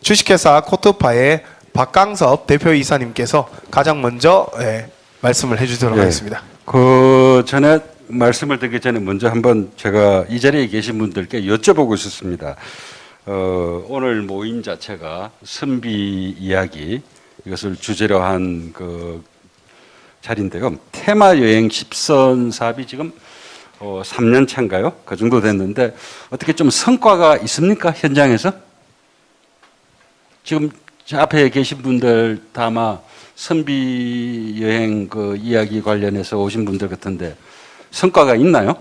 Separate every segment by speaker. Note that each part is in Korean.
Speaker 1: 주식회사 코트파의 박강섭 대표이사님께서 가장 먼저 말씀을 해주도록 하겠습니다.
Speaker 2: 그 전에 말씀을 드리기 전에 먼저 한번 제가 이 자리에 계신 분들께 여쭤보고 싶습니다. 오늘 모임 자체가 선비 이야기 이것을 주제로 한 그 자리인데요. 테마 여행 10선 사업이 지금 3년 차인가요? 그 정도 됐는데 어떻게 좀 성과가 있습니까? 현장에서? 지금 저 앞에 계신 분들 다 아마 선비 여행 그 이야기 관련해서 오신 분들 같은데 성과가 있나요?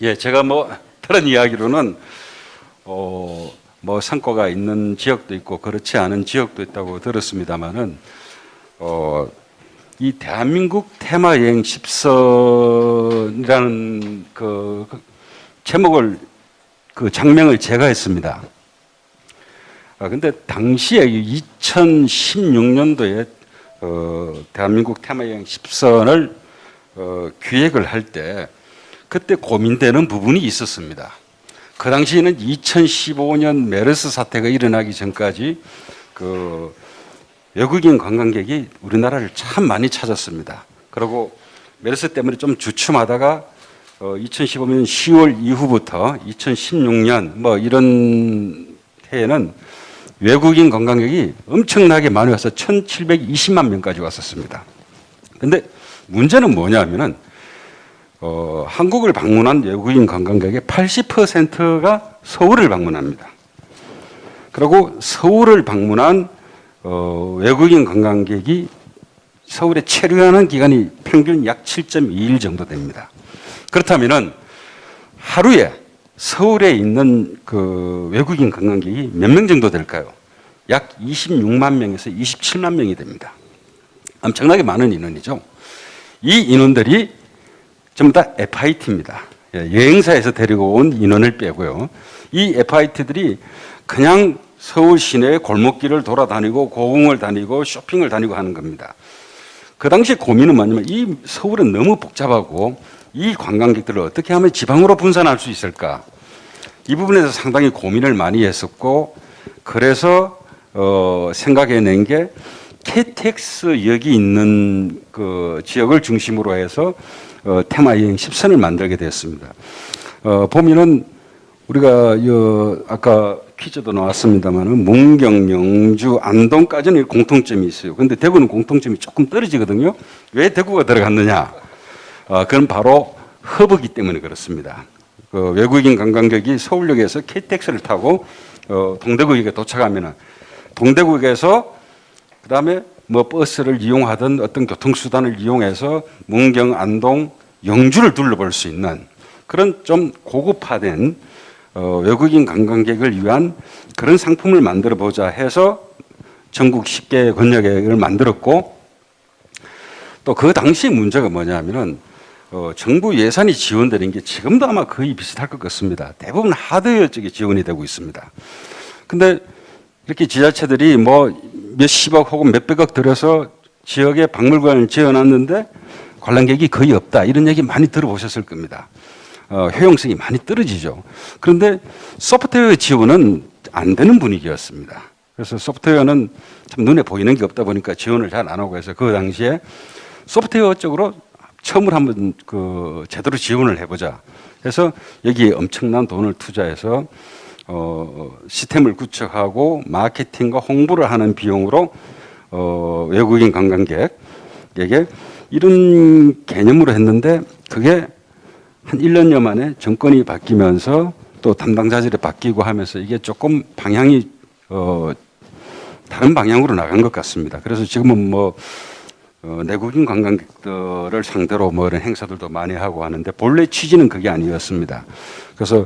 Speaker 2: 예, 제가 뭐 들은 이야기로는 뭐 성과가 있는 지역도 있고 그렇지 않은 지역도 있다고 들었습니다만은 이 대한민국 테마 여행 10선이라는 그 제목을 그 장명을 제가 했습니다. 근데 당시에 2016년도에 대한민국 테마여행 10선을 기획을 할 때 그때 고민되는 부분이 있었습니다. 그 당시에는 2015년 메르스 사태가 일어나기 전까지 그 외국인 관광객이 우리나라를 참 많이 찾았습니다. 그리고 메르스 때문에 좀 주춤하다가 2015년 10월 이후부터 2016년 뭐 이런 해에는 외국인 관광객이 엄청나게 많이 와서 1720만 명까지 왔었습니다. 근데 문제는 뭐냐면은 한국을 방문한 외국인 관광객의 80%가 서울을 방문합니다. 그리고 서울을 방문한 외국인 관광객이 서울에 체류하는 기간이 평균 약 7.2일 정도 됩니다. 그렇다면은 하루에 서울에 있는 그 외국인 관광객이 몇 명 정도 될까요? 약 26만 명에서 27만 명이 됩니다. 엄청나게 많은 인원이죠. 이 인원들이 전부 다 FIT입니다. 여행사에서 데리고 온 인원을 빼고요. 이 FIT들이 그냥 서울 시내의 골목길을 돌아다니고 고궁을 다니고 쇼핑을 다니고 하는 겁니다. 그 당시 고민은 뭐냐면 이 서울은 너무 복잡하고 이 관광객들을 어떻게 하면 지방으로 분산할 수 있을까? 이 부분에서 상당히 고민을 많이 했었고 그래서 생각해낸 게 KTX역이 있는 그 지역을 중심으로 해서 테마여행 10선을 만들게 되었습니다. 보면은 우리가 아까 퀴즈도 나왔습니다만은 문경, 영주, 안동까지는 공통점이 있어요. 그런데 대구는 공통점이 조금 떨어지거든요. 왜 대구가 들어갔느냐? 그건 바로 허브기 때문에 그렇습니다. 그 외국인 관광객이 서울역에서 KTX를 타고 동대구역에 도착하면은 동대구역에서 그다음에 뭐 버스를 이용하든 어떤 교통수단을 이용해서 문경, 안동, 영주를 둘러볼 수 있는 그런 좀 고급화된 외국인 관광객을 위한 그런 상품을 만들어 보자 해서 전국 10개 권역을 만들었고 또 그 당시 문제가 뭐냐면은 정부 예산이 지원되는 게 지금도 아마 거의 비슷할 것 같습니다. 대부분 하드웨어 쪽에 지원이 되고 있습니다. 근데 이렇게 지자체들이 뭐 몇십억 혹은 몇백억 들여서 지역에 박물관을 지어놨는데 관람객이 거의 없다. 이런 얘기 많이 들어보셨을 겁니다. 효용성이 많이 떨어지죠. 그런데 소프트웨어 지원은 안 되는 분위기였습니다. 그래서 소프트웨어는 참 눈에 보이는 게 없다 보니까 지원을 잘 안 하고 해서 그 당시에 소프트웨어 쪽으로 처음으로 한번 그 제대로 지원을 해보자. 그래서 여기에 엄청난 돈을 투자해서 시스템을 구축하고 마케팅과 홍보를 하는 비용으로 외국인 관광객에게 이런 개념으로 했는데 그게 한 1년여 만에 정권이 바뀌면서 또 담당자들이 바뀌고 하면서 이게 조금 방향이 다른 방향으로 나간 것 같습니다. 그래서 지금은 뭐 내국인 관광객들을 상대로 뭐 이런 행사들도 많이 하고 하는데 본래 취지는 그게 아니었습니다. 그래서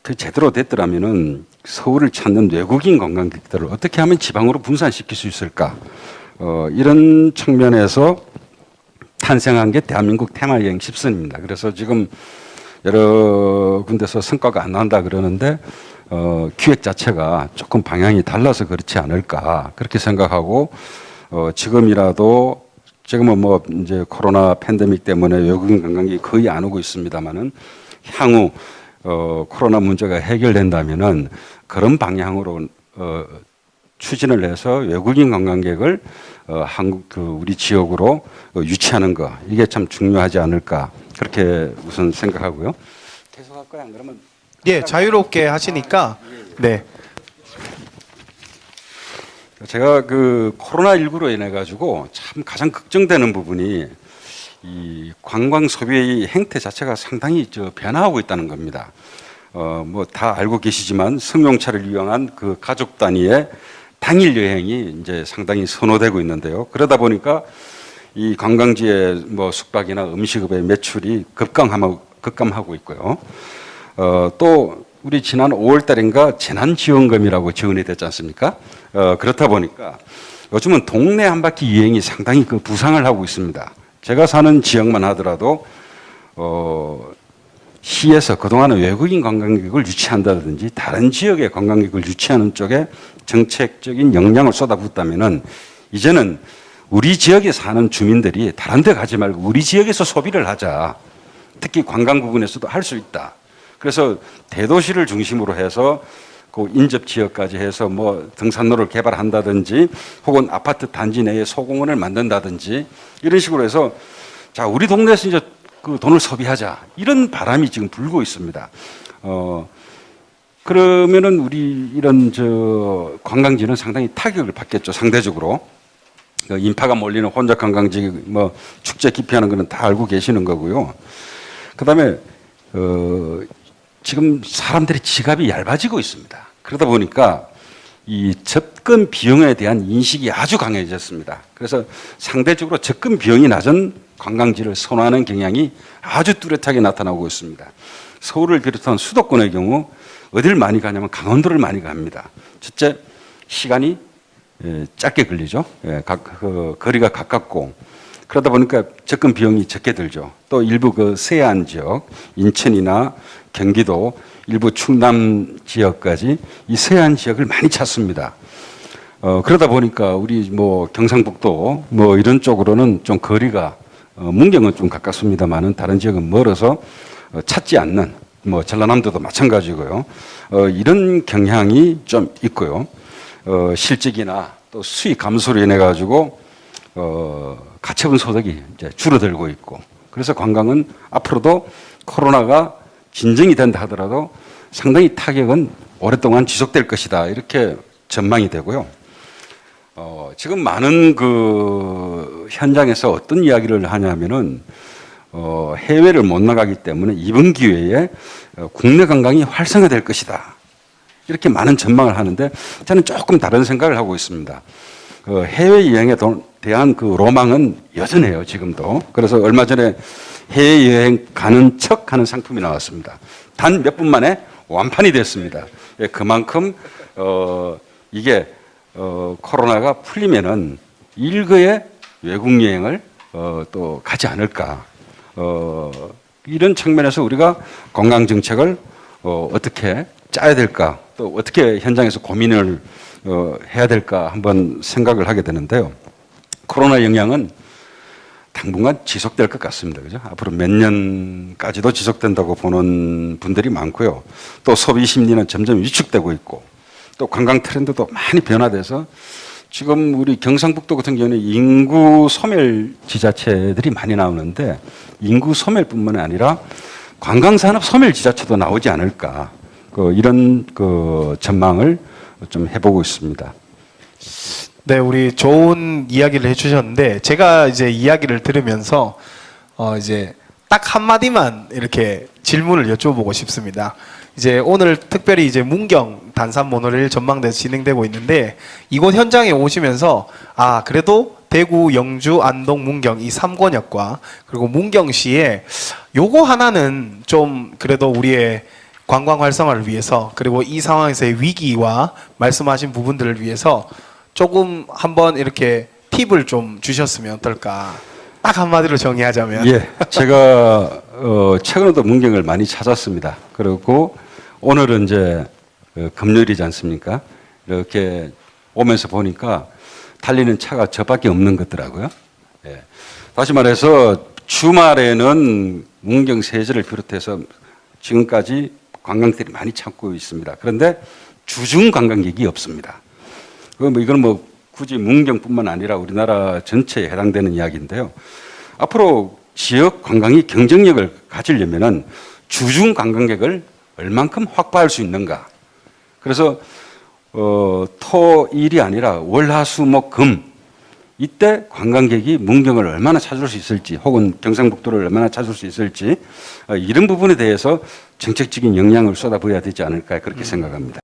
Speaker 2: 그 제대로 됐더라면은 서울을 찾는 외국인 관광객들을 어떻게 하면 지방으로 분산시킬 수 있을까? 이런 측면에서 탄생한 게 대한민국 테마여행 10선입니다. 그래서 지금 여러 군데서 성과가 안 난다 그러는데 기획 자체가 조금 방향이 달라서 그렇지 않을까 그렇게 생각하고 지금이라도 지금은 뭐 이제 코로나 팬데믹 때문에 외국인 관광객이 거의 안 오고 있습니다만은 향후 코로나 문제가 해결된다면은 그런 방향으로 추진을 해서 외국인 관광객을 한국 우리 지역으로 유치하는 거 이게 참 중요하지 않을까 그렇게 우선 생각하고요. 계속 할 거야 안 그러면
Speaker 1: 예, 자유롭게 하시니까 네.
Speaker 2: 제가 그 코로나19로 인해 가지고 참 가장 걱정되는 부분이 이 관광 소비의 행태 자체가 상당히 변화하고 있다는 겁니다. 뭐 다 알고 계시지만 승용차를 이용한 그 가족 단위의 당일 여행이 이제 상당히 선호되고 있는데요. 그러다 보니까 이 관광지의 뭐 숙박이나 음식업의 매출이 급감하고 있고요. 또 우리 지난 5월 달인가 재난지원금이라고 지원이 됐지 않습니까? 그렇다 보니까 요즘은 동네 한 바퀴 여행이 상당히 그 부상을 하고 있습니다. 제가 사는 지역만 하더라도 시에서 그동안은 외국인 관광객을 유치한다든지 다른 지역의 관광객을 유치하는 쪽에 정책적인 역량을 쏟아붓다면은 이제는 우리 지역에 사는 주민들이 다른 데 가지 말고 우리 지역에서 소비를 하자. 특히 관광 부분에서도 할 수 있다. 그래서 대도시를 중심으로 해서 그 인접 지역까지 해서 뭐 등산로를 개발한다든지 혹은 아파트 단지 내에 소공원을 만든다든지 이런 식으로 해서 자, 우리 동네에서 이제 그 돈을 소비하자. 이런 바람이 지금 불고 있습니다. 그러면은 우리 이런 관광지는 상당히 타격을 받겠죠. 상대적으로. 인파가 몰리는 혼잡 관광지 뭐 축제 기피하는 거는 다 알고 계시는 거고요. 그다음에 지금 사람들의 지갑이 얇아지고 있습니다. 그러다 보니까 이 접근 비용에 대한 인식이 아주 강해졌습니다. 그래서 상대적으로 접근 비용이 낮은 관광지를 선호하는 경향이 아주 뚜렷하게 나타나고 있습니다. 서울을 비롯한 수도권의 경우 어디를 많이 가냐면 강원도를 많이 갑니다. 첫째, 시간이 짧게 걸리죠. 거리가 가깝고 그러다 보니까 접근 비용이 적게 들죠. 또 일부 그 서해안 지역, 인천이나 경기도, 일부 충남 지역까지 이 서해안 지역을 많이 찾습니다. 그러다 보니까 우리 뭐 경상북도 뭐 이런 쪽으로는 좀 거리가 문경은 좀 가깝습니다만은 다른 지역은 멀어서 찾지 않는 뭐 전라남도도 마찬가지고요. 이런 경향이 좀 있고요. 실직이나 또 수익 감소로 인해 가지고 가처분 소득이 이제 줄어들고 있고 그래서 관광은 앞으로도 코로나가 진정이 된다 하더라도 상당히 타격은 오랫동안 지속될 것이다 이렇게 전망이 되고요. 지금 많은 그 현장에서 어떤 이야기를 하냐면은 해외를 못 나가기 때문에 이번 기회에 국내 관광이 활성화될 것이다. 이렇게 많은 전망을 하는데 저는 조금 다른 생각을 하고 있습니다. 해외여행에 대한 그 로망은 여전해요, 지금도. 그래서 얼마 전에 해외여행 가는 척 하는 상품이 나왔습니다. 단 몇 분 만에 완판이 됐습니다. 그만큼, 이게, 코로나가 풀리면은 일거에 외국 여행을 또 가지 않을까. 이런 측면에서 우리가 관광정책을 어떻게 짜야 될까, 또 어떻게 현장에서 고민을 해야 될까 한번 생각을 하게 되는데요. 코로나 영향은 당분간 지속될 것 같습니다. 그죠? 앞으로 몇 년까지도 지속된다고 보는 분들이 많고요. 또 소비 심리는 점점 위축되고 있고, 또 관광 트렌드도 많이 변화돼서 지금 우리 경상북도 같은 경우는 인구 소멸 지자체들이 많이 나오는데 인구 소멸뿐만 아니라 관광산업 소멸 지자체도 나오지 않을까. 이런 전망을 좀 해보고 있습니다.
Speaker 1: 네, 우리 좋은 이야기를 해주셨는데 제가 이제 이야기를 들으면서 이제 딱 한마디만 이렇게 질문을 여쭤보고 싶습니다. 이제 오늘 특별히 이제 문경 단산 모노레일 전망대에서 진행되고 있는데 이곳 현장에 오시면서 그래도 대구, 영주, 안동, 문경 이 3권역과 그리고 문경시에 요거 하나는 좀 그래도 우리의 관광 활성화를 위해서 그리고 이 상황에서의 위기와 말씀하신 부분들을 위해서 조금 한번 이렇게 팁을 좀 주셨으면 어떨까? 딱 한마디로 정의하자면.
Speaker 2: 예, 제가 최근에도 문경을 많이 찾았습니다. 그리고 오늘은 이제 금요일이지 않습니까? 이렇게 오면서 보니까 달리는 차가 저밖에 없는 것 같더라고요. 예. 다시 말해서 주말에는 문경 세제를 비롯해서 지금까지 관광객들이 많이 찾고 있습니다. 그런데 주중 관광객이 없습니다. 이건 뭐 굳이 문경뿐만 아니라 우리나라 전체에 해당되는 이야기인데요. 앞으로 지역 관광이 경쟁력을 가지려면은 주중 관광객을 얼만큼 확보할 수 있는가. 그래서 토일이 아니라 월화수목금 이때 관광객이 문경을 얼마나 찾을 수 있을지 혹은 경상북도를 얼마나 찾을 수 있을지 이런 부분에 대해서 정책적인 영향을 쏟아부어야 되지 않을까 그렇게 생각합니다.